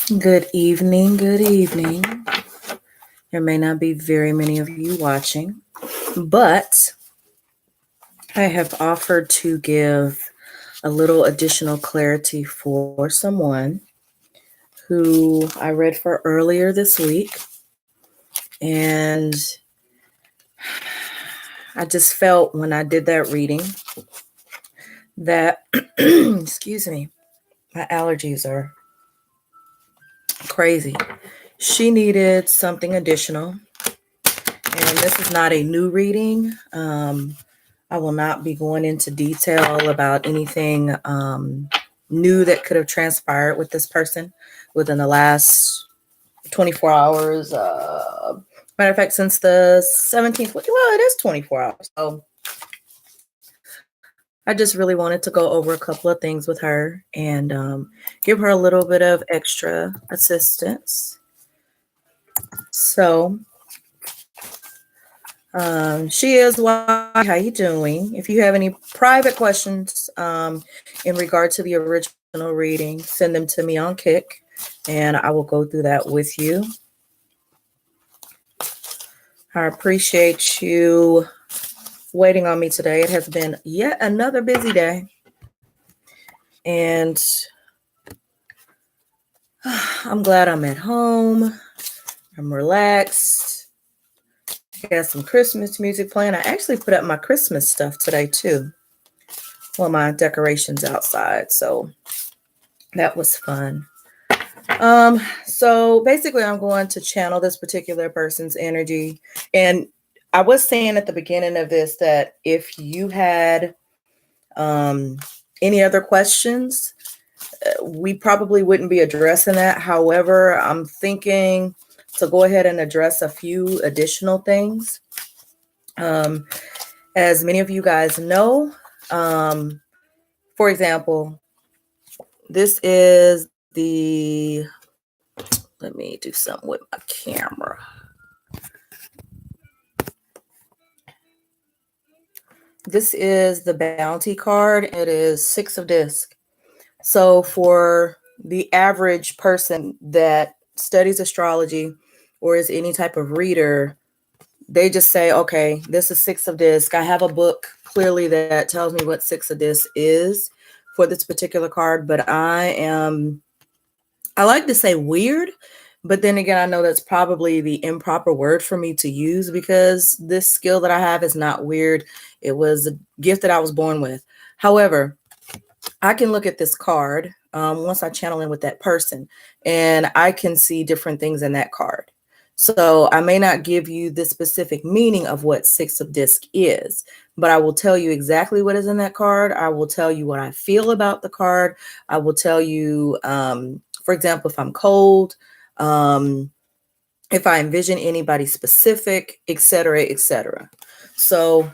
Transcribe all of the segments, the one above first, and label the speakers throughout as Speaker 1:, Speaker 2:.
Speaker 1: Good evening. Good evening. There may not be very many of you watching, but I have offered to give a little additional clarity for someone who I read for earlier this week. And I just felt when I did that reading that, excuse me, my allergies are crazy. She needed something additional. And this is not a new reading. I will not be going into detail about anything new that could have transpired with this person within the last 24 hours. Matter of fact, since the 17th, well, it is 24 hours. So I just really wanted to go over a couple of things with her and give her a little bit of extra assistance. So she is why. How you doing? If you have any private questions in regard to the original reading, send them to me on Kick, and I will go through that with you. I appreciate you waiting on me today. It has been yet another busy day, and I'm glad I'm at home. I'm relaxed. I got some Christmas music playing. I actually put up my Christmas stuff today too. Well, my decorations outside, so that was fun. So basically I'm going to channel this particular person's energy. And I was saying at the beginning of this that if you had any other questions, we probably wouldn't be addressing that. However, I'm thinking to go ahead and address a few additional things. As many of you guys know, for example, this is let me do something with my camera. This is the bounty card. It is 6 of disc. So for the average person that studies astrology or is any type of reader, they just say, okay, this is 6 of disc. I have a book clearly that tells me what 6 of disc is for this particular card, but I like to say weird, but then again, I know that's probably the improper word for me to use because this skill that I have is not weird. It was a gift that I was born with. However, I can look at this card once I channel in with that person, and I can see different things in that card. So I may not give you the specific meaning of what 6 of disc is, but I will tell you exactly what is in that card. I will tell you what I feel about the card. I will tell you, for example, if I'm cold, if I envision anybody specific, etc., etc. So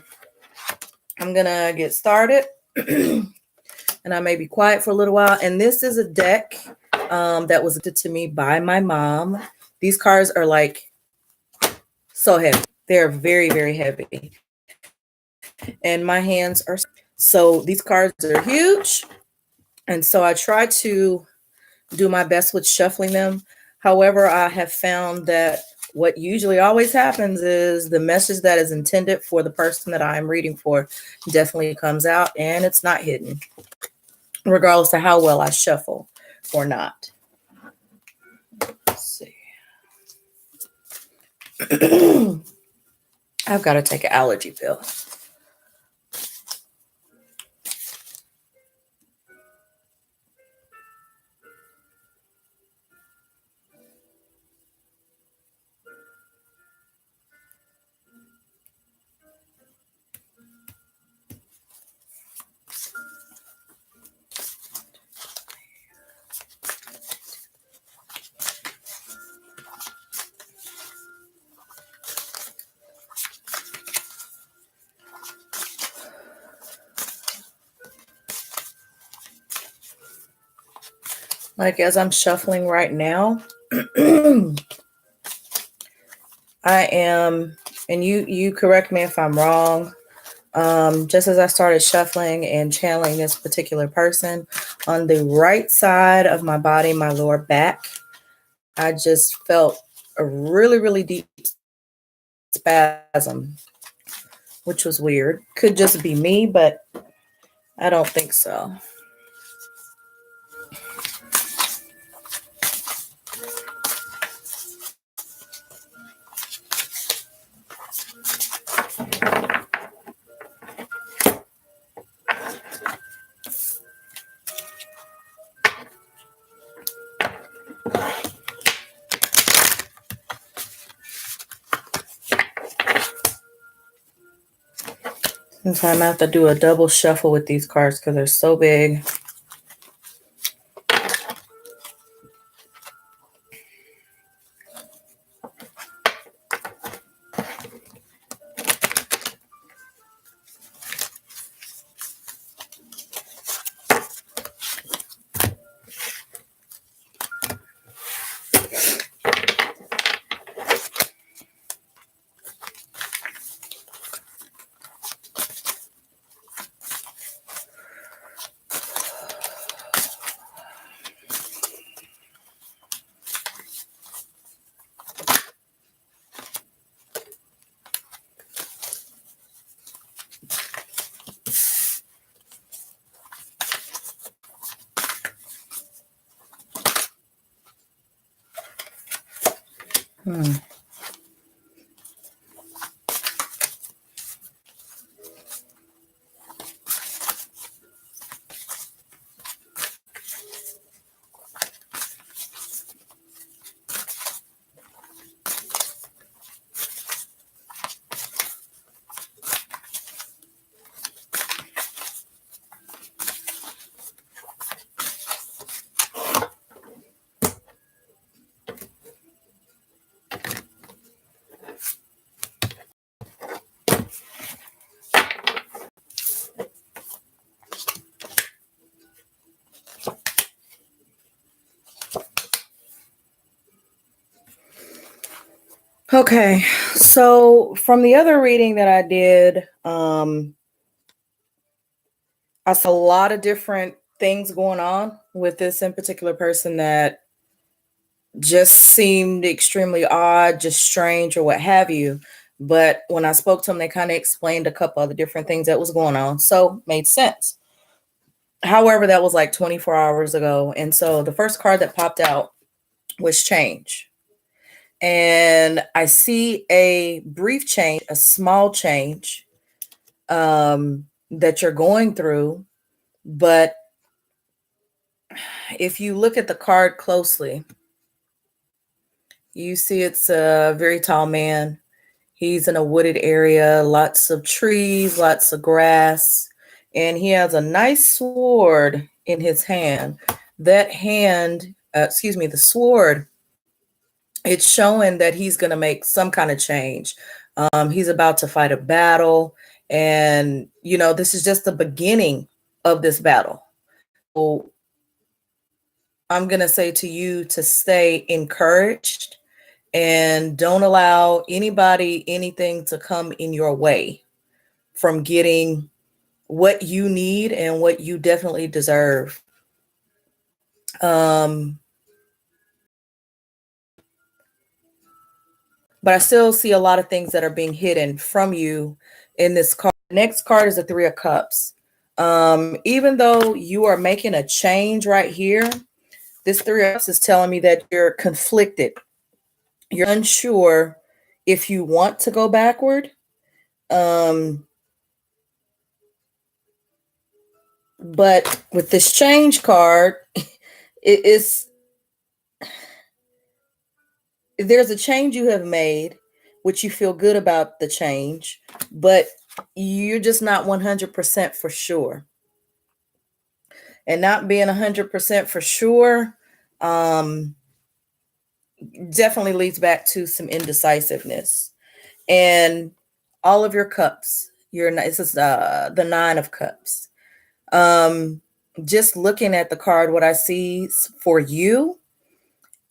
Speaker 1: I'm gonna get started. And I may be quiet for a little while. And this is a deck that was gifted to me by my mom. These cards are like so heavy. They're very, very heavy. And my hands are so these cards are huge. And so I try to do my best with shuffling them. However, I have found that what usually always happens is the message that is intended for the person that I'm reading for definitely comes out and it's not hidden, regardless of how well I shuffle or not. Let's see. I've got to take an allergy pill. Like as I'm shuffling right now, I am, and you correct me if I'm wrong. Just as I started shuffling and channeling this particular person, on the right side of my body, my lower back, I just felt a really, really deep spasm, which was weird. Could just be me, but I don't think so. Sometimes I have to do a double shuffle with these cards because they're so big. Hmm. Okay, so from the other reading that I did, I saw a lot of different things going on with this in particular person that just seemed extremely odd, just strange, or what have you. But when I spoke to them, they kind of explained a couple other different things that was going on, so made sense. However, that was like 24 hours ago, and so the first card that popped out was change. And I see a brief change, a small change that you're going through. But if you look at the card closely, you see it's a very tall man. He's in a wooded area, lots of trees, lots of grass, and he has a nice sword in his hand. That hand, the sword, it's showing that he's going to make some kind of change. He's about to fight a battle, and this is just the beginning of this battle. So I'm going to say to you to stay encouraged and don't allow anybody, anything to come in your way from getting what you need and what you definitely deserve. But I still see a lot of things that are being hidden from you in this card. The next card is the Three of Cups. Even though you are making a change right here, this Three of Cups is telling me that you're conflicted. You're unsure if you want to go backward. But with this change card, there's a change you have made, which you feel good about the change, but you're just not 100% for sure. And not being 100% for sure definitely leads back to some indecisiveness. And all of your cups, this is the Nine of Cups. Just looking at the card, what I see for you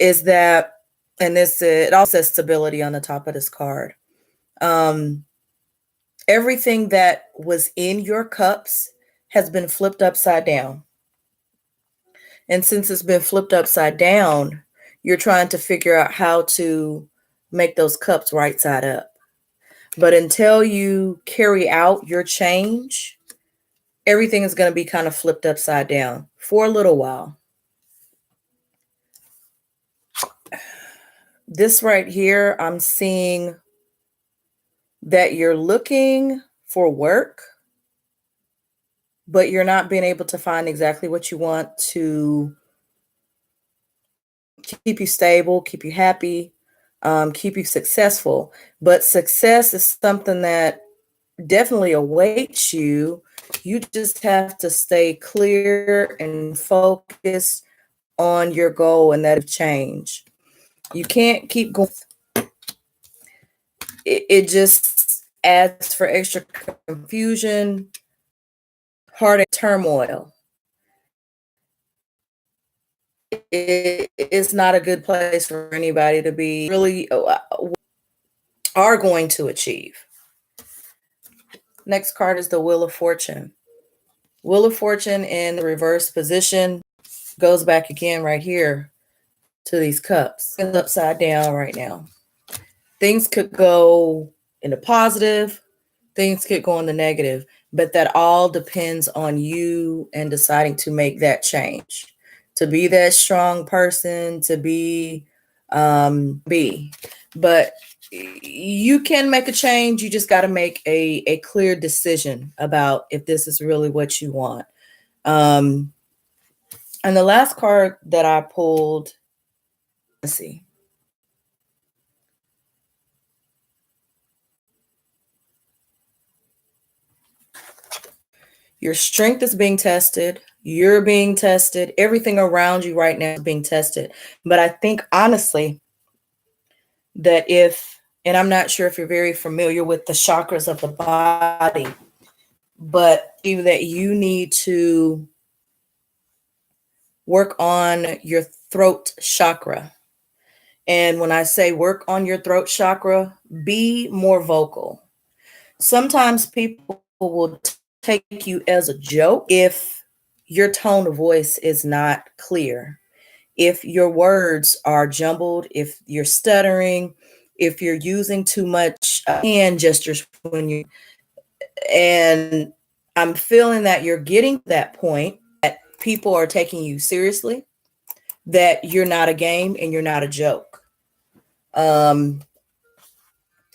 Speaker 1: is that, and it also says stability on the top of this card. Everything that was in your cups has been flipped upside down. And since it's been flipped upside down, you're trying to figure out how to make those cups right side up. But until you carry out your change, everything is going to be kind of flipped upside down for a little while. This right here, I'm seeing that you're looking for work, but you're not being able to find exactly what you want to keep you stable, keep you happy, keep you successful. But success is something that definitely awaits you. You just have to stay clear and focused on your goal, and that is change. You can't keep going. It just adds for extra confusion, heartache, turmoil. It's not a good place for anybody to be really are going to achieve. Next card is the Wheel of Fortune. Wheel of Fortune in the reverse position goes back again right here to these cups. It's upside down right now. Things could go in the positive, things could go in the negative, but that all depends on you and deciding to make that change, to be that strong person, to be. But you can make a change. You just got to make a clear decision about if this is really what you want. And the last card that I pulled, let's see. Your strength is being tested. You're being tested. Everything around you right now is being tested. But I think honestly that and I'm not sure if you're very familiar with the chakras of the body, but that you need to work on your throat chakra. And when I say work on your throat chakra, be more vocal. Sometimes people will take you as a joke if your tone of voice is not clear, if your words are jumbled, if you're stuttering, if you're using too much hand gestures and I'm feeling that you're getting to that point that people are taking you seriously, that you're not a game and you're not a joke. And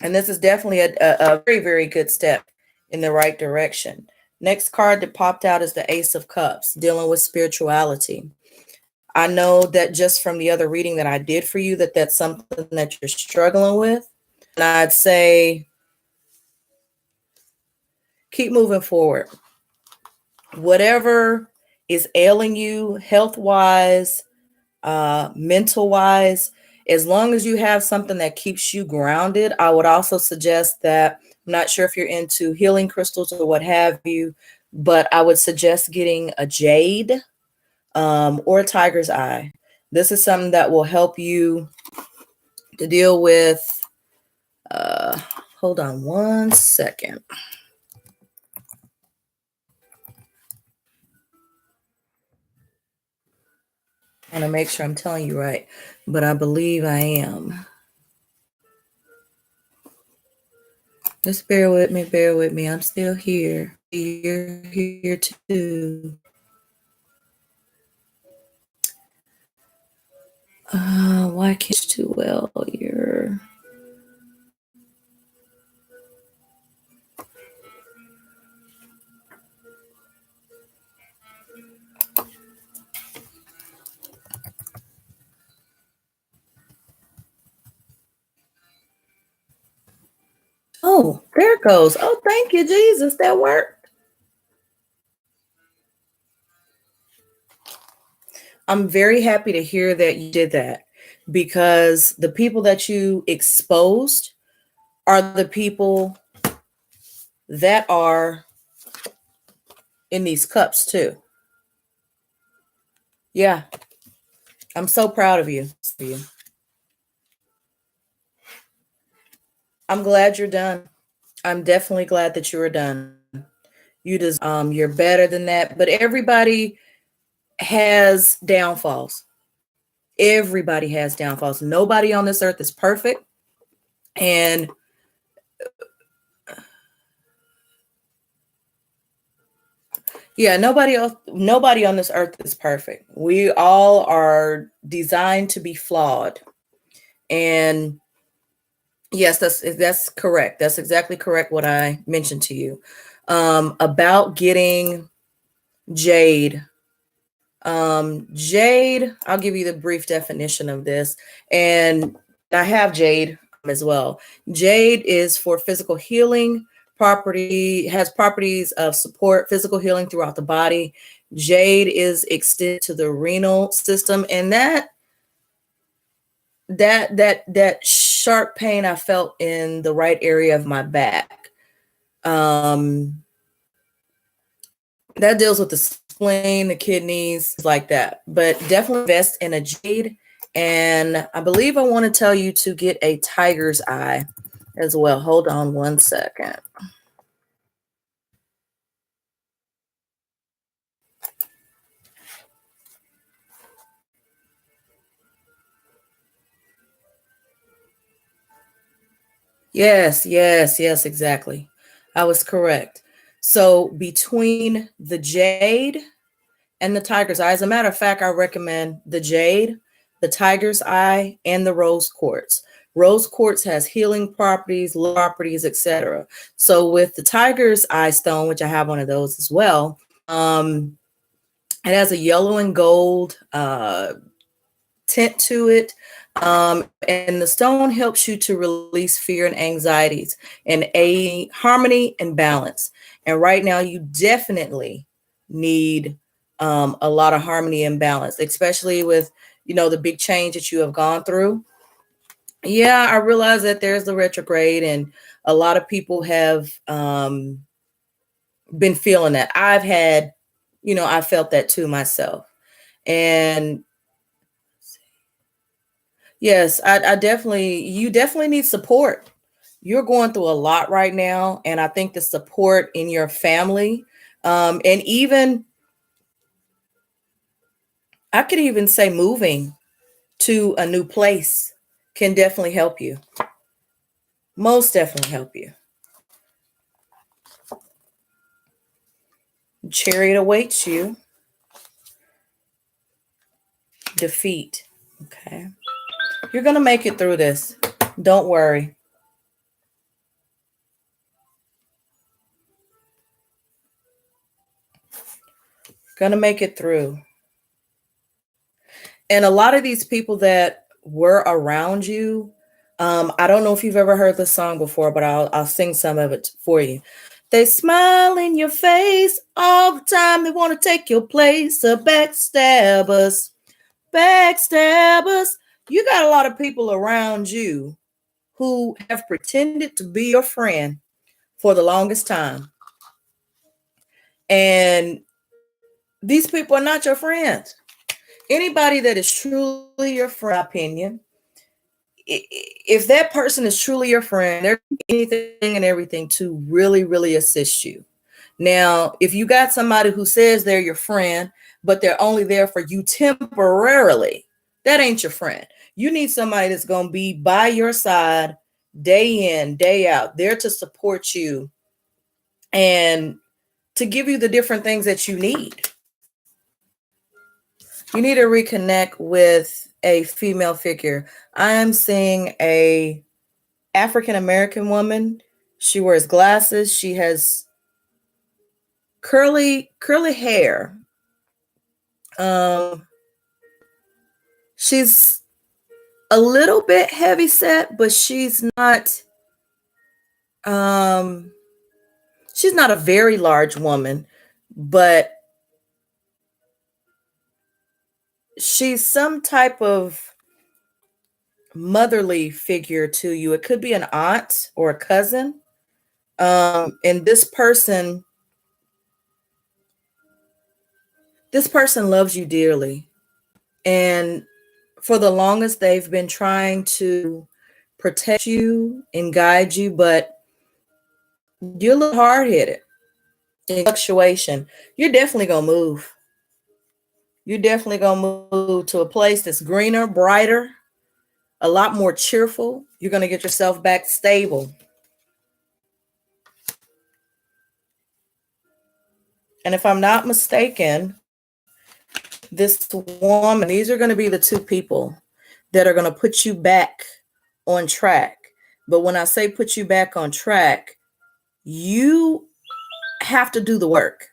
Speaker 1: this is definitely a very, very good step in the right direction. Next card that popped out is the Ace of Cups, dealing with spirituality. I know that just from the other reading that I did for you, that's something that you're struggling with. And I'd say keep moving forward. Whatever is ailing you health-wise, mental-wise, as long as you have something that keeps you grounded. I would also suggest that, I'm not sure if you're into healing crystals or what have you, but I would suggest getting a jade or a tiger's eye. This is something that will help you to deal with, hold on one second. I want to make sure I'm telling you right, but I believe I am. Just bear with me, bear with me. I'm still here. You're here too. Why can't you too well? You're oh, there it goes. Oh, thank you, Jesus. That worked. I'm very happy to hear that you did that, because the people that you exposed are the people that are in these cups too. Yeah. I'm so proud of you. I'm glad you're done. I'm definitely glad that you were done. You're better than that, but everybody has downfalls. Everybody has downfalls. Nobody on this earth is perfect. And yeah, nobody on this earth is perfect. We all are designed to be flawed. And yes, that's correct. That's exactly correct what I mentioned to you. About getting jade. Jade, I'll give you the brief definition of this. And I have jade as well. Jade is for physical healing, has properties of support physical healing throughout the body. Jade is extended to the renal system, and that sharp pain I felt in the right area of my back. That deals with the spleen, the kidneys, like that. But definitely invest in a jade. And I believe I want to tell you to get a tiger's eye as well. Hold on one second. Yes, exactly. I was correct. So between the jade and the tiger's eye, as a matter of fact, I recommend the jade, the tiger's eye, and the rose quartz. Rose quartz has healing properties, etc. So with the tiger's eye stone, which I have one of those as well, it has a yellow and gold tint to it. And the stone helps you to release fear and anxieties and a harmony and balance. And right now, you definitely need a lot of harmony and balance, especially with the big change that you have gone through. Yeah, I realize that there's the retrograde, and a lot of people have been feeling that. I felt that too myself. And yes, you definitely need support. You're going through a lot right now. And I think the support in your family, and even, I could even say moving to a new place can definitely help you. Most definitely help you. Chariot awaits you. Defeat. Okay. You're going to make it through this. Don't worry. Going to make it through. And a lot of these people that were around you, I don't know if you've ever heard this song before, but I'll sing some of it for you. They smile in your face all the time. They want to take your place. Backstabbers. You got a lot of people around you who have pretended to be your friend for the longest time. And these people are not your friends. Anybody that is truly your friend, opinion, if that person is truly your friend, they're anything and everything to really, really assist you. Now, if you got somebody who says they're your friend, but they're only there for you temporarily, that ain't your friend. You need somebody that's going to be by your side day in, day out, there to support you and to give you the different things that you need. You need to reconnect with a female figure. I am seeing a African American woman. She wears glasses. She has curly hair. She's a little bit heavy set, but she's not a very large woman, but she's some type of motherly figure to you. It could be an aunt or a cousin. And this person loves you dearly. And for the longest, they've been trying to protect you and guide you, but you're a little hard-headed in fluctuation. You're definitely going to move. You're definitely going to move to a place that's greener, brighter, a lot more cheerful. You're going to get yourself back stable. And if I'm not mistaken, this woman, these are going to be the two people that are going to put you back on track. But when I say put you back on track, you have to do the work.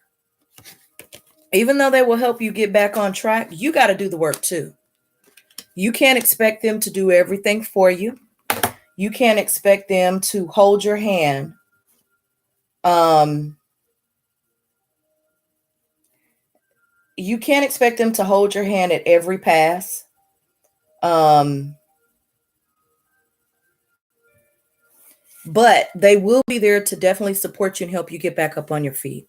Speaker 1: Even though they will help you get back on track, you got to do the work too. You can't expect them to do everything for you. You can't expect them to hold your hand. You can't expect them to hold your hand at every pass. But they will be there to definitely support you and help you get back up on your feet.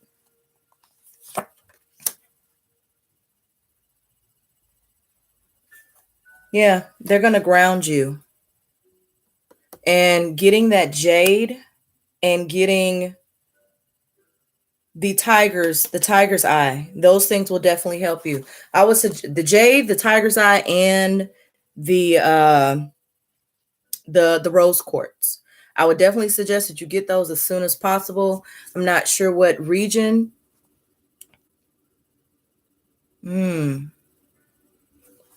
Speaker 1: Yeah, they're going to ground you. And getting that jade and getting the tiger's eye, those things will definitely help you. I would say the jade, the tiger's eye, and the rose quartz. I would definitely suggest that you get those as soon as possible. I'm not sure what region.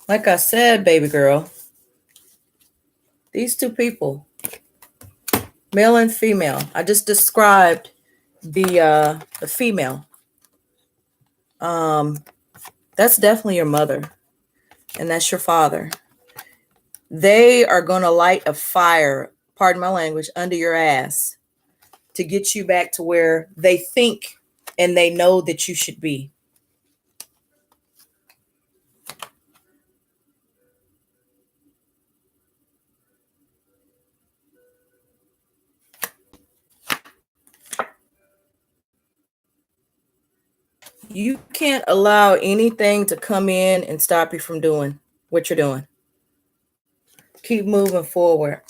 Speaker 1: Like I said, baby girl, these two people, male and female. I just described the female. That's definitely your mother, and that's your father. They are going to light a fire, pardon my language, under your ass to get you back to where they think and they know that you should be. You can't allow anything to come in and stop you from doing what you're doing. Keep moving forward.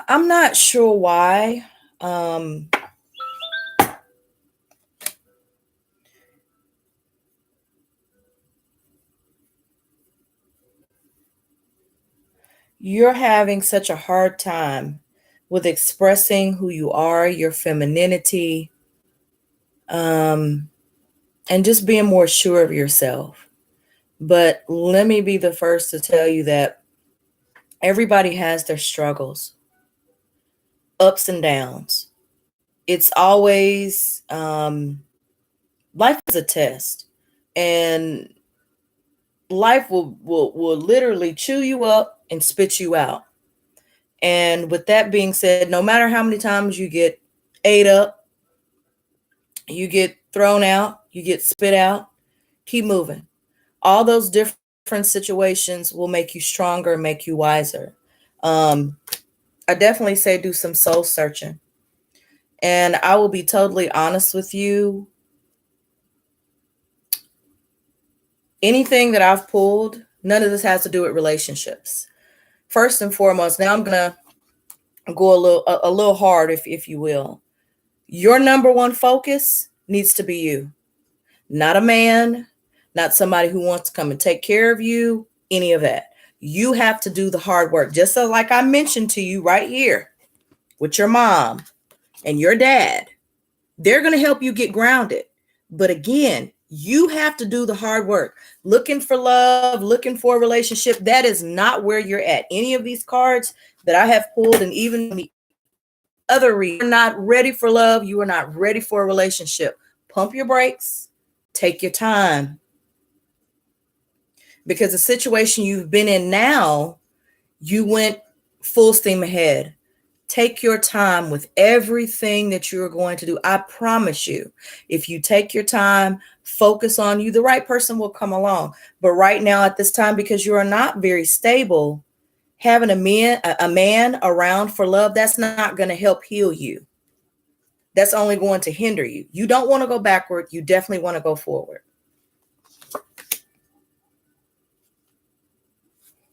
Speaker 1: I'm not sure why. You're having such a hard time with expressing who you are, your femininity, and just being more sure of yourself. But let me be the first to tell you that everybody has their struggles, ups and downs. It's always, life is a test, and life will literally chew you up and spit you out. And with that being said, no matter how many times you get ate up, you get thrown out, you get spit out, keep moving. All those different situations will make you stronger, make you wiser. I definitely say do some soul searching. And I will be totally honest with you. Anything that I've pulled, none of this has to do with relationships. First and foremost, now I'm gonna go a little hard, if you will. Your number one focus needs to be you, not a man, not somebody who wants to come and take care of you, any of that. You have to do the hard work. Just so, like I mentioned to you right here with your mom and your dad, they're going to help you get grounded. But again, you have to do the hard work. Looking for love, looking for a relationship, that is not where you're at. Any of these cards that I have pulled, and even the other read, you're not ready for love, you are not ready for a relationship. Pump your brakes, take your time. Because the situation you've been in now, you went full steam ahead. Take your time with everything that you're going to do. I promise you, if you take your time, focus on you, the right person will come along. But right now at this time, because you are not very stable, having a man around for love, that's not going to help heal you. That's only going to hinder you. You don't want to go backward. You definitely want to go forward.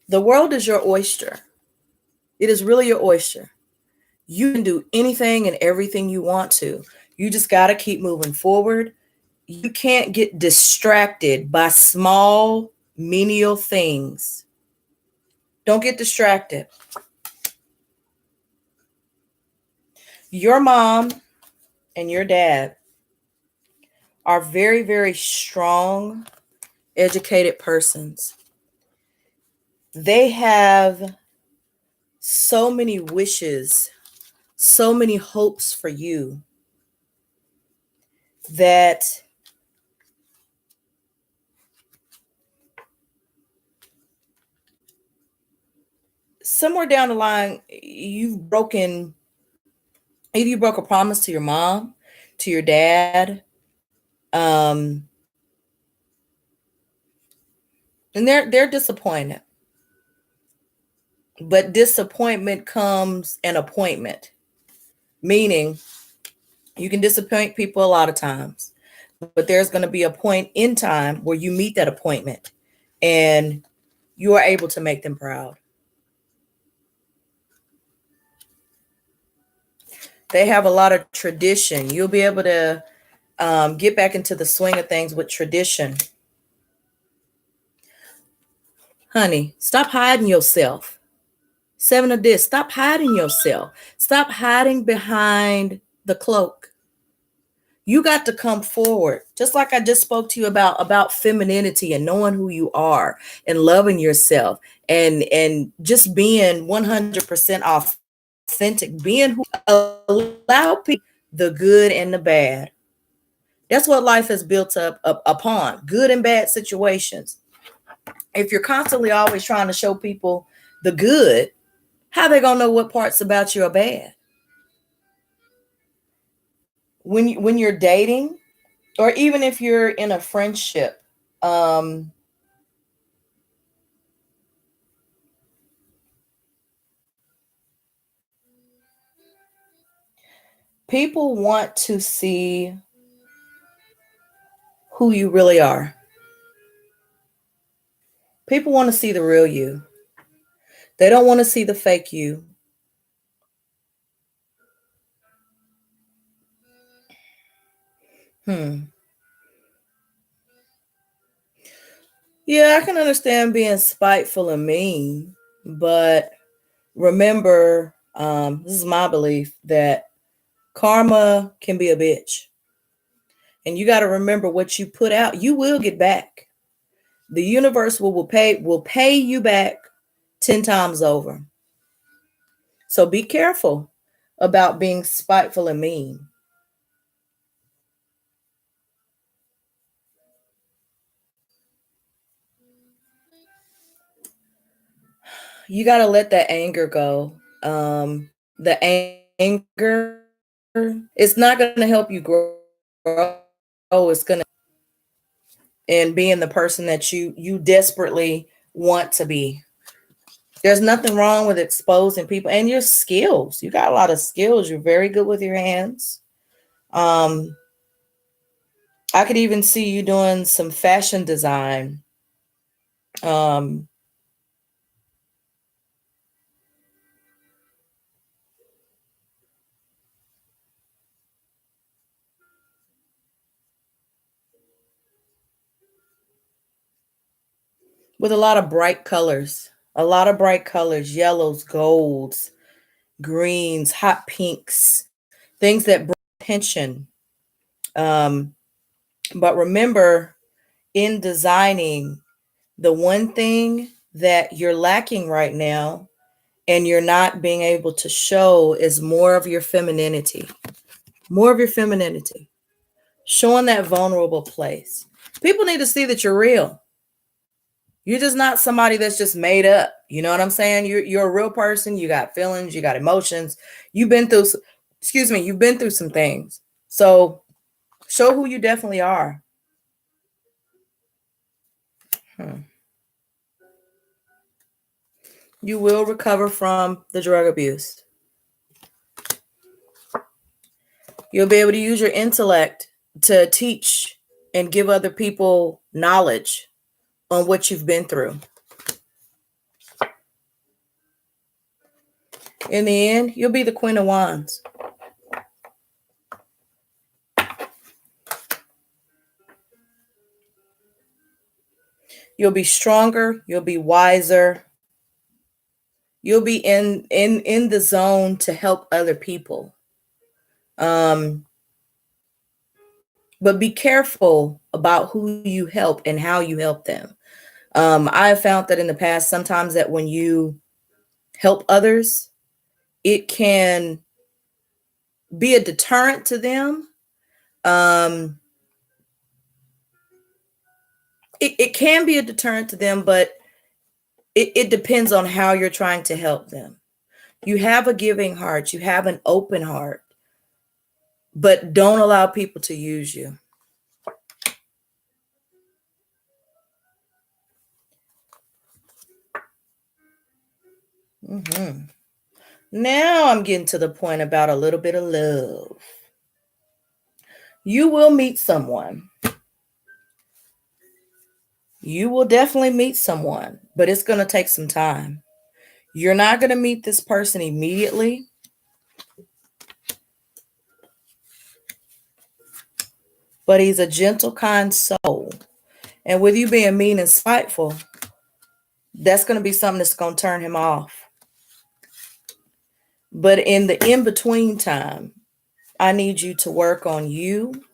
Speaker 1: The world is your oyster. It is really your oyster. You can do anything and everything you want to. You just got to keep moving forward. You can't get distracted by small, menial things. Don't get distracted. Your mom and your dad are very, very strong, educated persons. They have so many wishes, so many hopes for you that somewhere down the line, either you broke a promise to your mom, to your dad, um, and they're disappointed. But disappointment comes an appointment, meaning you can disappoint people a lot of times, but there's going to be a point in time where you meet that appointment and you are able to make them proud. They have a lot of tradition. You'll be able to get back into the swing of things with tradition. Honey, stop hiding yourself. Seven of this, stop hiding yourself. Stop hiding behind the cloak. You got to come forward. Just like I just spoke to you about femininity and knowing who you are and loving yourself and just being 100% authentic, being who allow people the good and the bad. That's what life is built up upon, good and bad situations. If you're constantly always trying to show people the good, how they gonna know what parts about you are bad? When you're dating, or even if you're in a friendship, um, people want to see who you really are. People want to see the real you. They don't want to see the fake you. Hmm. Yeah, I can understand being spiteful and mean, but remember, this is my belief that karma can be a bitch. And you got to remember what you put out, you will get back. The universe will pay you back 10 times over. So be careful about being spiteful and mean. You got to let that anger go. The anger, it's not going to help you grow. It's going to, and being the person that you desperately want to be. There's nothing wrong with exposing people and your skills. You got a lot of skills. You're very good with your hands. Um, I could even see you doing some fashion design. Um, with a lot of bright colors, yellows, golds, greens, hot pinks, things that bring attention. Um, but remember, in designing, the one thing that you're lacking right now and you're not being able to show is more of your femininity, more of your femininity, showing that vulnerable place. People need to see that you're real. You're just not somebody that's just made up. You know what I'm saying? You're a real person. You got feelings, you got emotions. You've been through, excuse me, you've been through some things. So show who you definitely are. Hmm. You will recover from the drug abuse. You'll be able to use your intellect to teach and give other people knowledge on what you've been through. In the end, you'll be the Queen of Wands. You'll be stronger. You'll be wiser. You'll be in the zone to help other people. But be careful about who you help and how you help them. I have found that in the past, sometimes that when you help others, it can be a deterrent to them. It can be a deterrent to them, but it depends on how you're trying to help them. You have a giving heart, you have an open heart, but don't allow people to use you. Now I'm getting to the point about a little bit of love. You will meet someone. You will definitely meet someone, but it's going to take some time. You're not going to meet this person immediately. But he's a gentle, kind soul. And with you being mean and spiteful, that's going to be something that's going to turn him off. But in the in-between time, I need you to work on you.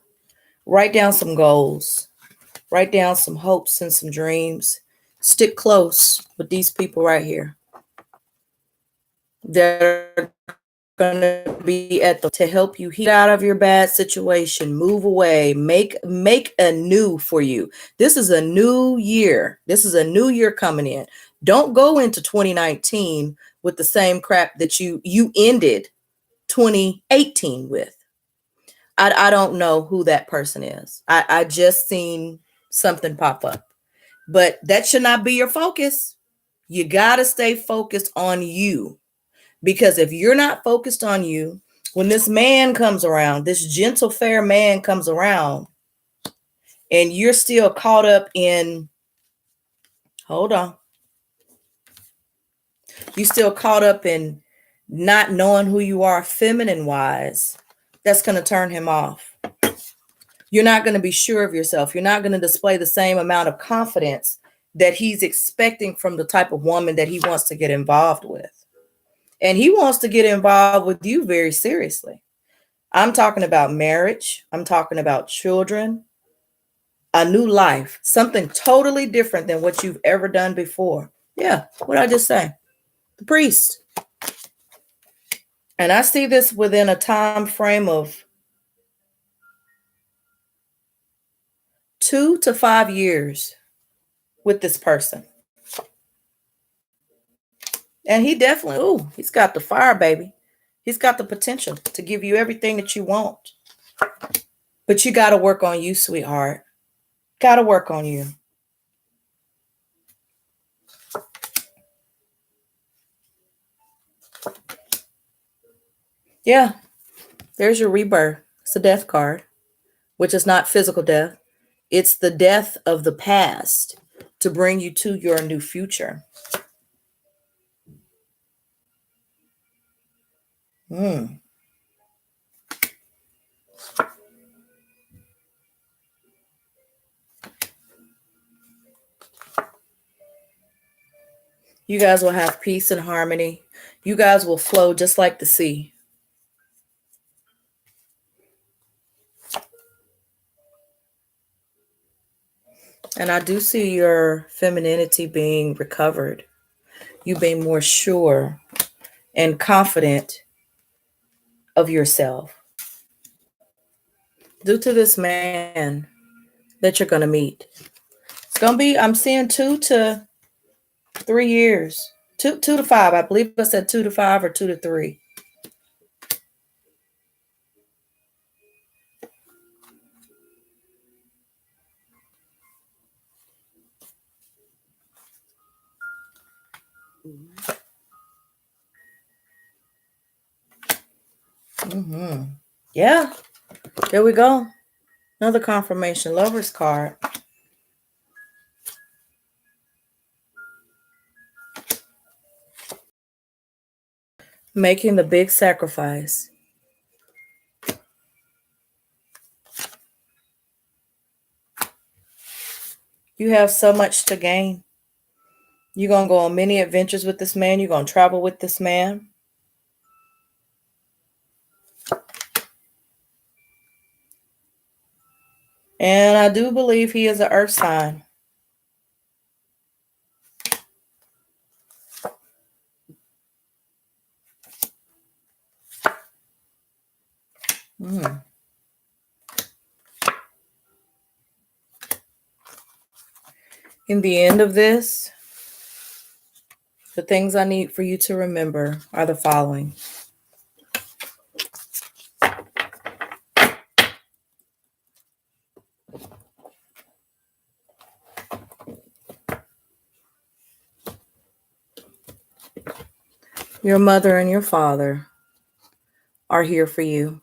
Speaker 1: Write down some goals. Write down some hopes and some dreams. Stick close with these people right here. They're going to be to help you get out of your bad situation, move away, make a new for you. This is a new year. This is a new year coming in. Don't go into 2019 with the same crap that you ended 2018 with. I don't know who that person is. I just seen something pop up. But that should not be your focus. You got to stay focused on you. Because if you're not focused on you, when this man comes around, this gentle, fair man comes around, and you're still caught up in, hold on. You're still caught up in not knowing who you are feminine wise, that's going to turn him off. You're not going to be sure of yourself. You're not going to display the same amount of confidence that he's expecting from the type of woman that he wants to get involved with. And he wants to get involved with you very seriously. I'm talking about marriage. I'm talking about children, a new life, something totally different than what you've ever done before. Yeah, what did I just say? The priest. And I see this within a time frame of 2 to 5 years with this person. And he definitely, he's got the fire, baby. He's got the potential to give you everything that you want. But you got to work on you, sweetheart. Got to work on you. Yeah, there's your rebirth. It's a death card, which is not physical death. It's the death of the past to bring you to your new future. You guys will have peace and harmony. You guys will flow just like the sea. And I do see your femininity being recovered. You being more sure and confident of yourself. Due to this man that you're going to meet. It's going to be, I'm seeing 2 to 3 years. 2 to 5. I believe I said 2 to 5 or 2 to 3. Yeah, there we go. Another confirmation. Lover's card. making the big sacrifice. You have so much to gain. You're going to go on many adventures with this man. You're going to travel with this man. And I do believe he is an earth sign. In the end of this, the things I need for you to remember are the following. Your mother and your father are here for you.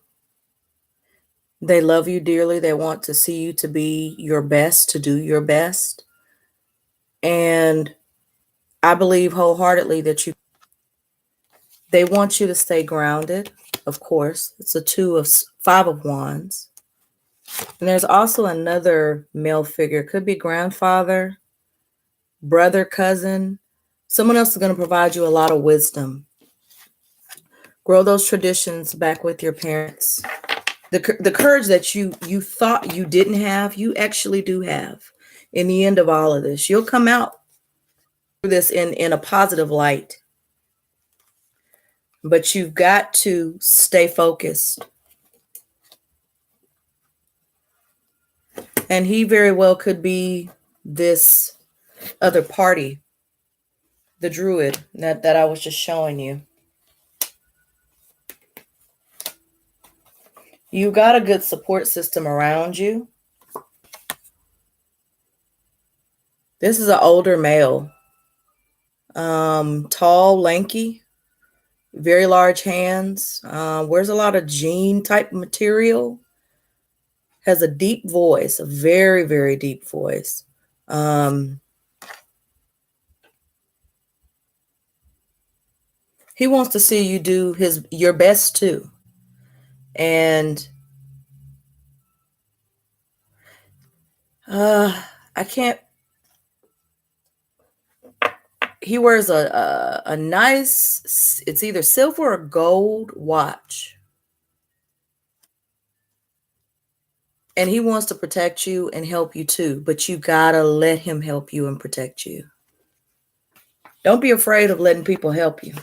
Speaker 1: They love you dearly. They want to see you to be your best, to do your best. And I believe wholeheartedly that they want you to stay grounded, of course. It's a 5 of wands. And there's also another male figure. Could be grandfather, brother, cousin. Someone else is going to provide you a lot of wisdom. Grow those traditions back with your parents. The courage that you thought you didn't have, you actually do have. In the end of all of this, you'll come out through this in a positive light. But you've got to stay focused. And he very well could be this other party, the druid that I was just showing you. You got a good support system around you. This is an older male. Tall, lanky, very large hands. Wears a lot of jean type material. Has a deep voice, a very, very deep voice. He wants to see you do your best too. And I can't. He wears a nice, it's either silver or gold watch. And he wants to protect you and help you too, but you gotta let him help you and protect you. Don't be afraid of letting people help you.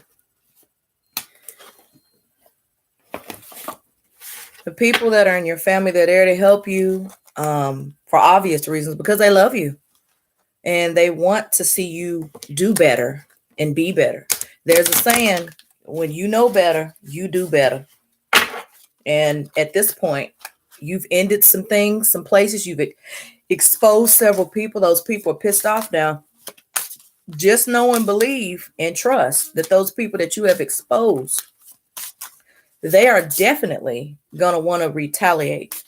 Speaker 1: The people that are in your family, they're there to help you for obvious reasons, because they love you and they want to see you do better and be better. There's a saying, when you know better, you do better. And at this point, you've ended some things, some places, you've exposed several people. Those people are pissed off now. Just know and believe and trust that those people that you have exposed, they are definitely going to want to retaliate.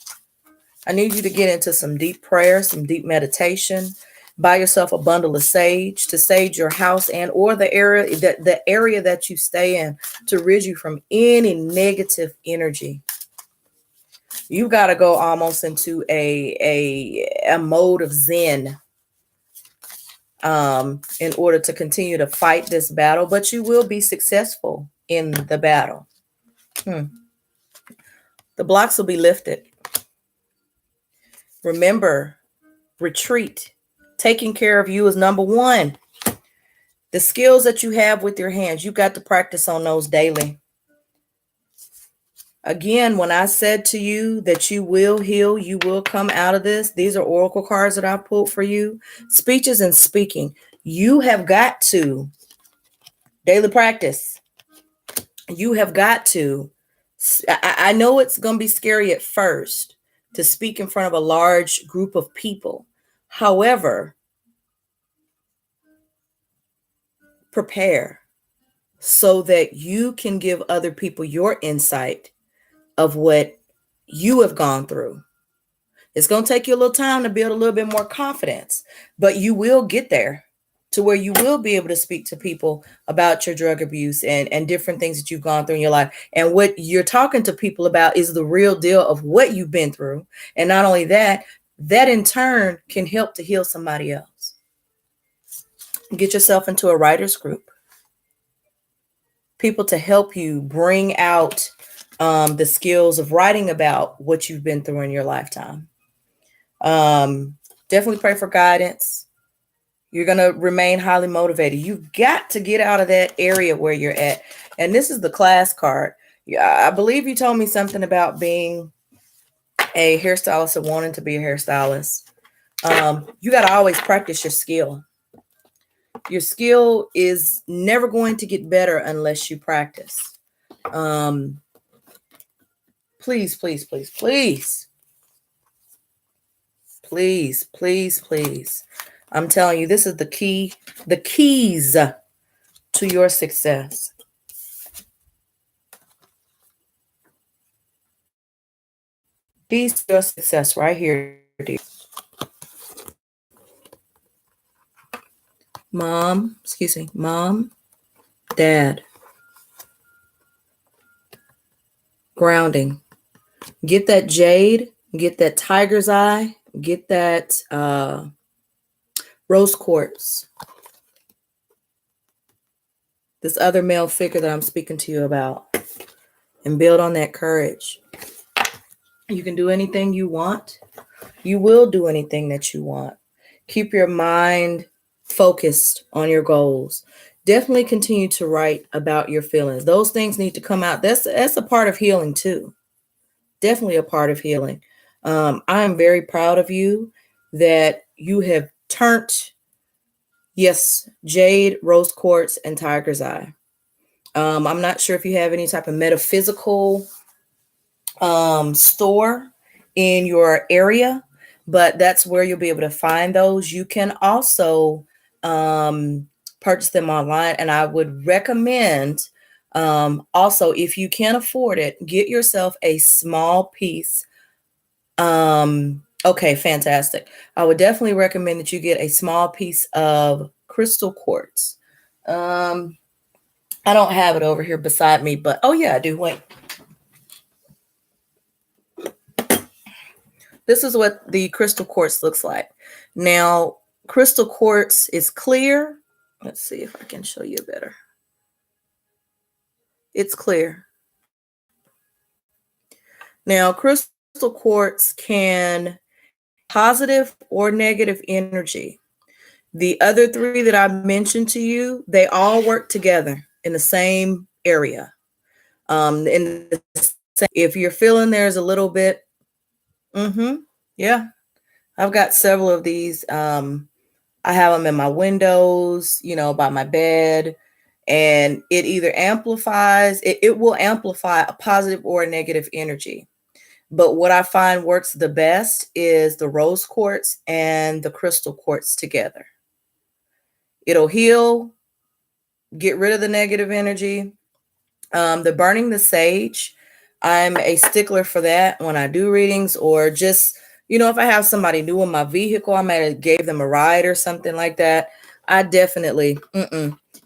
Speaker 1: I need you to get into some deep prayer, some deep meditation. Buy yourself a bundle of sage to sage your house and or the area that you stay in, to rid you from any negative energy. You got to go almost into a mode of Zen in order to continue to fight this battle, but you will be successful in the battle. The blocks will be lifted. Remember, retreat. Taking care of you is number one. The skills that you have with your hands, you got to practice on those daily. Again, when I said to you that you will heal, you will come out of this. These are oracle cards that I pulled for you. Speeches and speaking. You have got to daily practice. You have got to. I know it's going to be scary at first to speak in front of a large group of people. However, prepare so that you can give other people your insight of what you have gone through. It's going to take you a little time to build a little bit more confidence, but you will get there to where you will be able to speak to people about your drug abuse and different things that you've gone through in your life. And what you're talking to people about is the real deal of what you've been through. And not only that, that in turn can help to heal somebody else. Get yourself into a writer's group. People to help you bring out the skills of writing about what you've been through in your lifetime. Definitely pray for guidance. You're going to remain highly motivated. You've got to get out of that area where you're at. And this is the class card. I believe you told me something about being a hairstylist and wanting to be a hairstylist. You got to always practice your skill. Your skill is never going to get better unless you practice. Please, please, please, please. Please, please, please. I'm telling you, this is the keys to your success. Keys to your success right here, dear. Mom, Dad. Grounding. Get that jade, get that tiger's eye, get that rose quartz. This other male figure that I'm speaking to you about. And build on that courage. You can do anything you want. You will do anything that you want. Keep your mind focused on your goals. Definitely continue to write about your feelings. Those things need to come out. That's a part of healing too. Definitely a part of healing. I am very proud of you that you have turned, yes, jade, rose quartz, and tiger's eye. I'm not sure if you have any type of metaphysical store in your area, but that's where you'll be able to find those. You can also purchase them online, and I would recommend also, if you can't afford it, get yourself a small piece. Okay, fantastic. I would definitely recommend that you get a small piece of crystal quartz. I don't have it over here beside me, but oh yeah, I do. Wait. This is what the crystal quartz looks like. Now, crystal quartz is clear. Let's see if I can show you better. It's clear. Now, crystal quartz can positive or negative energy. The other three that I mentioned to you, they all work together in the same area. If you're feeling there's a little bit, yeah, I've got several of these. I have them in my windows, by my bed, and it either amplifies, it will amplify a positive or a negative energy. But what I find works the best is the rose quartz and the crystal quartz together. It'll heal, get rid of the negative energy. The burning the sage, I'm a stickler for that when I do readings, or just, if I have somebody new in my vehicle, I might have gave them a ride or something like that. I definitely,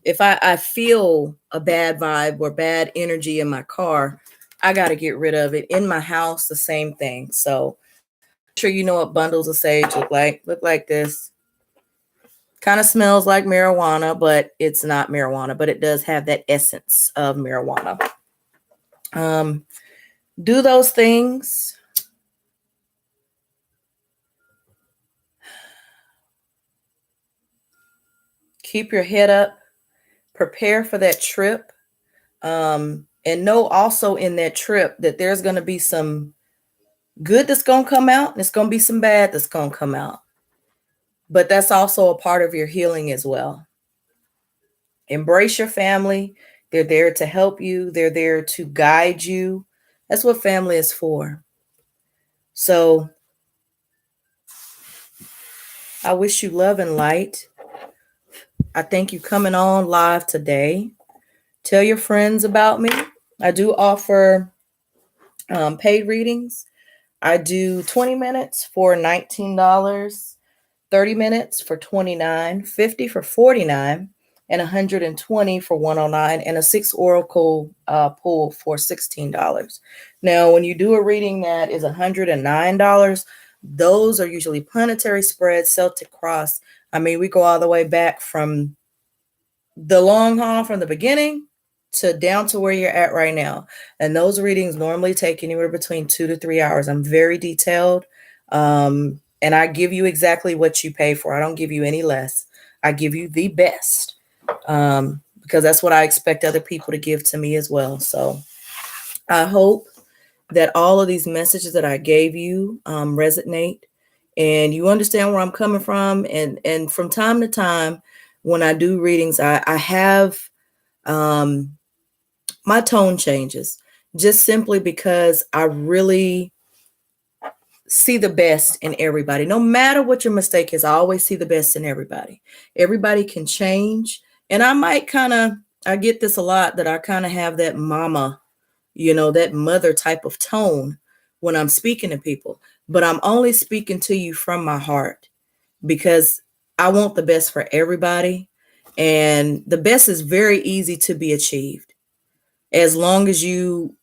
Speaker 1: if I feel a bad vibe or bad energy in my car, I got to get rid of it. In my house, the same thing. So I'm sure you know what bundles of sage look like. Look like this. Kind of smells like marijuana, but it's not marijuana, but it does have that essence of marijuana. Do those things. Keep your head up. Prepare for that trip. And know also in that trip that there's going to be some good that's going to come out, and it's going to be some bad that's going to come out. But that's also a part of your healing as well. Embrace your family. They're there to help you. They're there to guide you. That's what family is for. So I wish you love and light. I thank you coming on live today. Tell your friends about me. I do offer paid readings. I do 20 minutes for $19. 30 minutes for 29, 50 for 49, and 120 for 109, and a 6 oracle pull for $16. Now, when you do a reading that is $109, those are usually planetary spreads, Celtic cross. I mean, we go all the way back from the long haul from the beginning to down to where you're at right now. And those readings normally take anywhere between 2 to 3 hours. I'm very detailed. And I give you exactly what you pay for. I don't give you any less. I give you the best, because that's what I expect other people to give to me as well. So I hope that all of these messages that I gave you resonate, and you understand where I'm coming from. And from time to time, when I do readings, I have my tone changes, just simply because I really see the best in everybody. No matter what your mistake is, I always see the best in everybody. Everybody can change. And I get this a lot, that I kind of have that mama, that mother type of tone when I'm speaking to people. But I'm only speaking to you from my heart, because I want the best for everybody. And the best is very easy to be achieved as long as you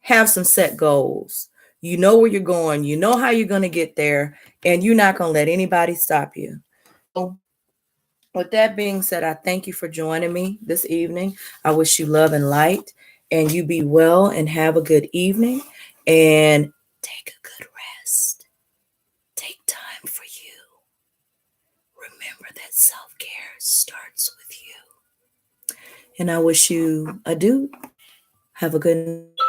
Speaker 1: have some set goals. You know where you're going, you know how you're going to get there, and you're not going to let anybody stop you. So, with that being said, I thank you for joining me this evening. I wish you love and light, and you be well and have a good evening, and take a good rest. Take time for you. Remember that self-care starts with you. And I wish you adieu. Have a good night.